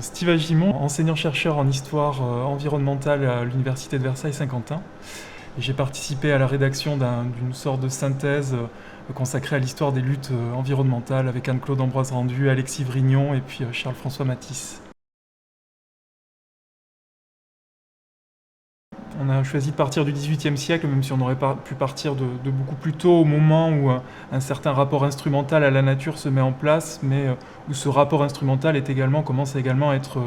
Steve Agimon, enseignant-chercheur en histoire environnementale à l'Université de Versailles-Saint-Quentin. J'ai participé à la rédaction d'une sorte de synthèse consacrée à l'histoire des luttes environnementales avec Anne-Claude Ambroise-Rendu, Alexis Vrignon et puis Charles-François Matisse. On a choisi de partir du XVIIIe siècle, même si on aurait pu partir de beaucoup plus tôt, au moment où un certain rapport instrumental à la nature se met en place, mais où ce rapport instrumental commence également à être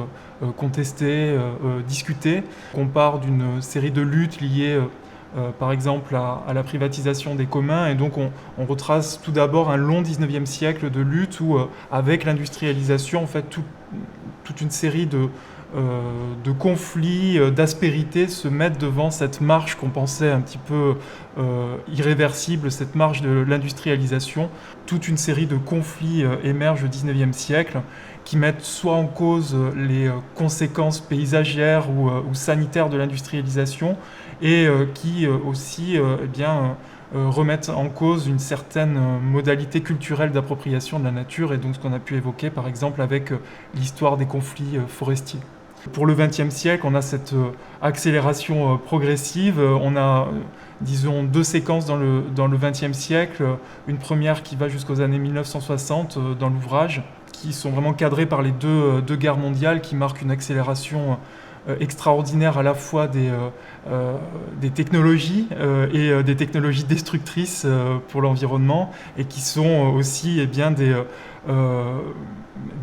contesté, discuté. On part d'une série de luttes liées par exemple à la privatisation des communs, et donc on retrace tout d'abord un long XIXe siècle de lutte où, avec l'industrialisation, en fait, toute une série de conflits, d'aspérités se mettent devant cette marche qu'on pensait un petit peu irréversible, cette marche de l'industrialisation. Toute une série de conflits émergent au XIXe siècle qui mettent soit en cause les conséquences paysagères ou sanitaires de l'industrialisation et qui aussi remettent en cause une certaine modalité culturelle d'appropriation de la nature, et donc ce qu'on a pu évoquer par exemple avec l'histoire des conflits forestiers. Pour le XXe siècle, on a cette accélération progressive. On a, disons, deux séquences dans le XXe siècle. Une première qui va jusqu'aux années 1960 dans l'ouvrage, qui sont vraiment cadrées par les deux guerres mondiales, qui marquent une accélération extraordinaire à la fois des technologies et des technologies destructrices pour l'environnement, et qui sont aussi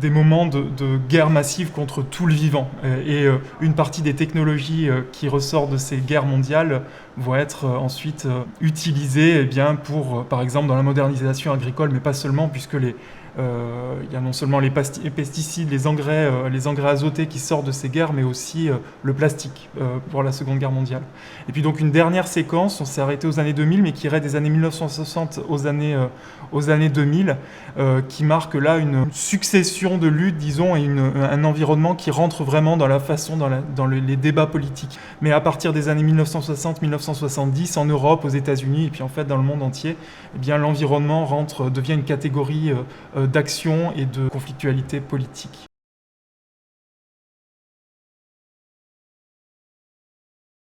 des moments de guerre massive contre tout le vivant. Et une partie des technologies qui ressortent de ces guerres mondiales vont être ensuite utilisées pour, par exemple, dans la modernisation agricole, mais pas seulement, puisque il y a non seulement les pesticides, les engrais azotés qui sortent de ces guerres, mais aussi le plastique pour la Seconde Guerre mondiale. Et puis donc une dernière séquence, on s'est arrêté aux années 2000, mais qui irait des années 1960 aux années 2000, qui marque là une succession de luttes, disons, et un environnement qui rentre vraiment dans la façon, dans les débats politiques. Mais à partir des années 1960-1970, en Europe, aux États-Unis, et puis en fait dans le monde entier, l'environnement devient une catégorie d'action et de conflictualité politique.